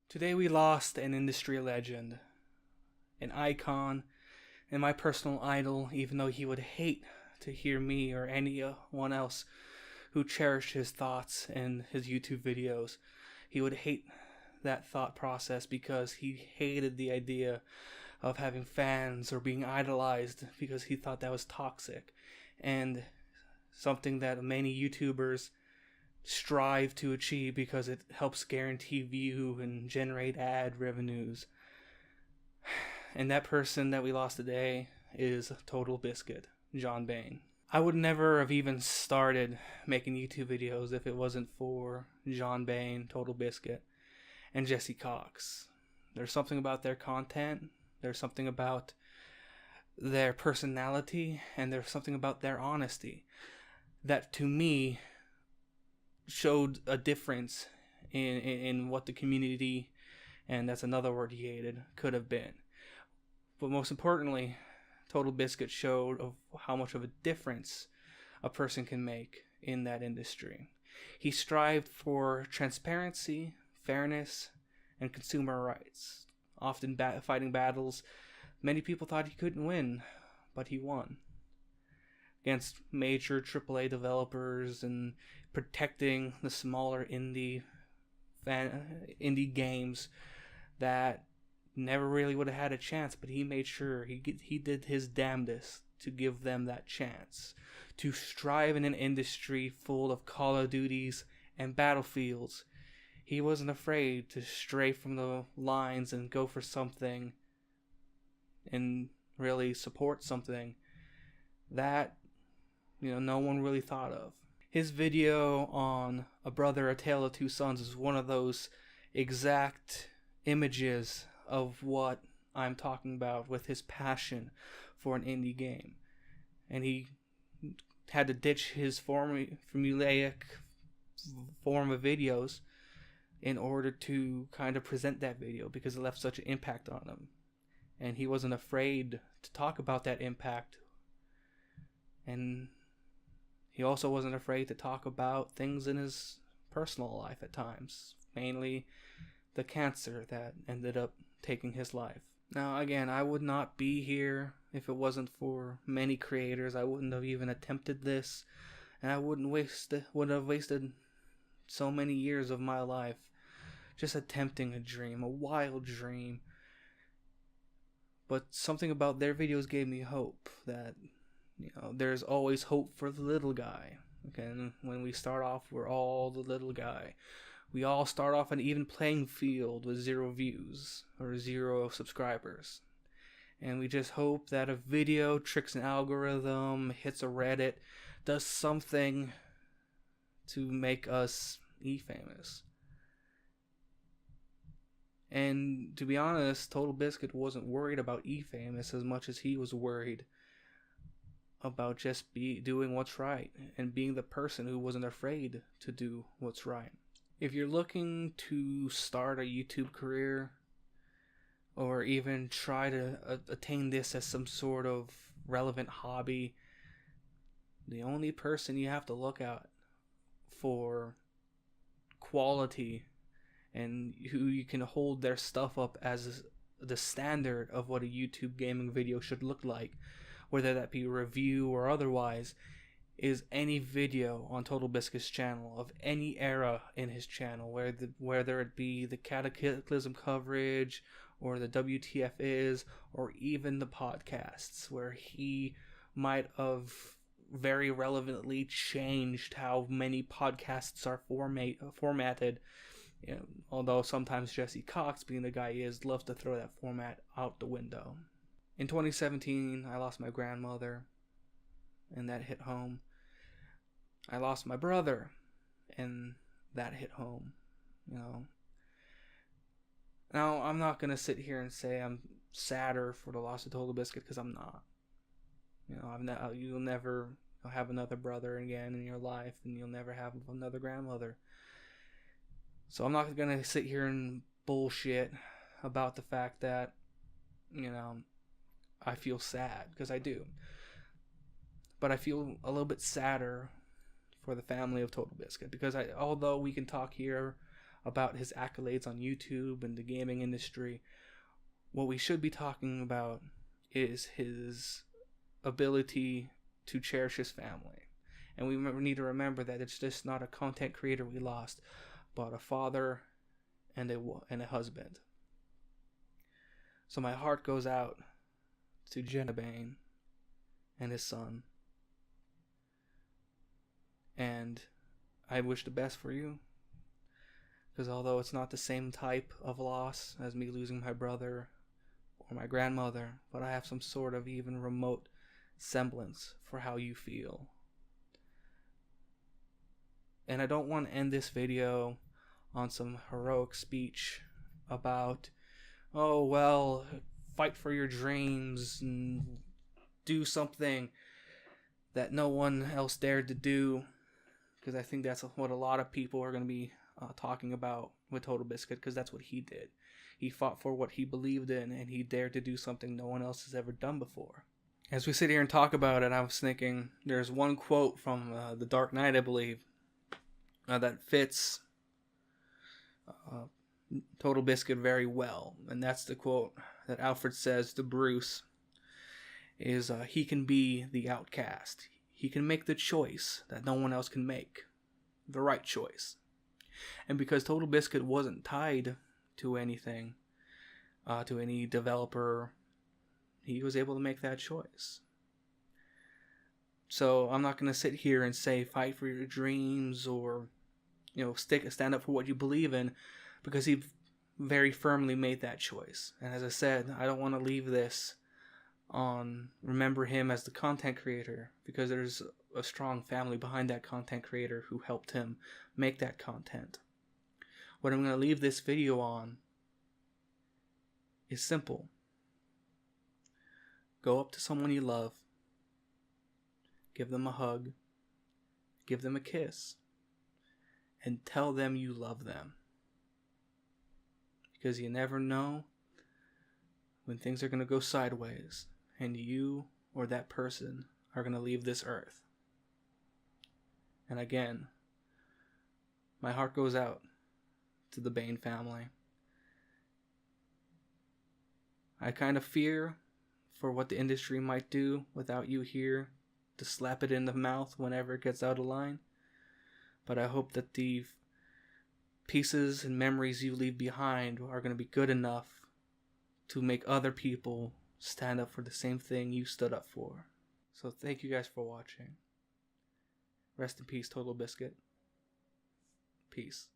Today we lost an industry legend, an icon, and my personal idol, even though he would hate to hear me or anyone else who cherished his thoughts and his YouTube videos. He would hate that thought process because he hated the idea of having fans or being idolized because he thought that was toxic and something that many YouTubers strive to achieve because it helps guarantee view and generate ad revenues. And that person that we lost today is Totalbiscuit, John Bain. I would never have even started making YouTube videos if it wasn't for John Bain, Totalbiscuit, and Jesse Cox. There's something about their content, there's something about their personality, and there's something about their honesty that to me showed a difference in what the community, and that's another word he hated, could have been. But most importantly, Totalbiscuit showed of how much of a difference a person can make in that industry. He strived for transparency, fairness, and consumer rights, often fighting battles many people thought he couldn't win, but he won. Against major AAA developers and protecting the smaller indie games that never really would have had a chance, but he made sure he did his damnedest to give them that chance to strive in an industry full of Call of Duties and Battlefields. He wasn't afraid to stray from the lines and go for something and really support something that no one really thought of. His video on A Brother, A Tale of Two Sons is one of those exact images of what I'm talking about with his passion for an indie game. And he had to ditch his formulaic form of videos in order to kind of present that video because it left such an impact on him. And he wasn't afraid to talk about that impact. And he also wasn't afraid to talk about things in his personal life at times, mainly the cancer that ended up taking his life. Now, again, I would not be here if it wasn't for many creators. I wouldn't have even attempted this, and I would have wasted so many years of my life just attempting a dream, a wild dream. But something about their videos gave me hope that there's always hope for the little guy. Okay, and when we start off, we're all the little guy. We all start off an even playing field with 0 views or 0 subscribers. And we just hope that a video tricks an algorithm, hits a Reddit, does something to make us famous. And to be honest, Totalbiscuit wasn't worried about famous as much as he was worried about just doing what's right and being the person who wasn't afraid to do what's right. If you're looking to start a YouTube career or even try to attain this as some sort of relevant hobby, the only person you have to look at for quality and who you can hold their stuff up as the standard of what a YouTube gaming video should look like, whether that be review or otherwise, is any video on Totalbiscuit's channel of any era in his channel, whether it be the Cataclysm coverage or the WTF is, or even the podcasts, where he might have very relevantly changed how many podcasts are formatted. Although sometimes Jesse Cox, being the guy he is, loves to throw that format out the window. In 2017, I lost my grandmother, and that hit home. I lost my brother, and that hit home. Now, I'm not going to sit here and say I'm sadder for the loss of Totalbiscuit, because I'm not. You'll never have another brother again in your life, and you'll never have another grandmother. So I'm not going to sit here and bullshit about the fact that, I feel sad, because I do. But I feel a little bit sadder for the family of Totalbiscuit, because although we can talk here about his accolades on YouTube and the gaming industry. What we should be talking about is his ability to cherish his family. And we need to remember that it's just not a content creator we lost, but a father and a husband. So my heart goes out to Bain and his son. And I wish the best for you. Because although it's not the same type of loss as me losing my brother or my grandmother, but I have some sort of even remote semblance for how you feel. And I don't want to end this video on some heroic speech about, oh well, fight for your dreams and do something that no one else dared to do, because I think that's what a lot of people are going to be talking about with Totalbiscuit, because that's what he did. He fought for what he believed in, and he dared to do something no one else has ever done before. As we sit here and talk about it, I was thinking there's one quote from The Dark Knight, I believe, that fits Totalbiscuit very well, and that's the quote that Alfred says to Bruce is, he can be the outcast. He can make the choice that no one else can make. The right choice. And because Totalbiscuit wasn't tied to anything, to any developer, he was able to make that choice. So I'm not going to sit here and say fight for your dreams or, stand up for what you believe in, because he very firmly made that choice. And as I said, I don't want to leave this on remember him as the content creator, because there's a strong family behind that content creator who helped him make that content. What I'm going to leave this video on is simple. Go up to someone you love, give them a hug, give them a kiss, and tell them you love them. Because you never know when things are going to go sideways and you or that person are going to leave this earth. And again, my heart goes out to the Bain family. I kind of fear for what the industry might do without you here to slap it in the mouth whenever it gets out of line. But I hope that the pieces and memories you leave behind are going to be good enough to make other people stand up for the same thing you stood up for. So thank you guys for watching. Rest in peace, Totalbiscuit. Peace.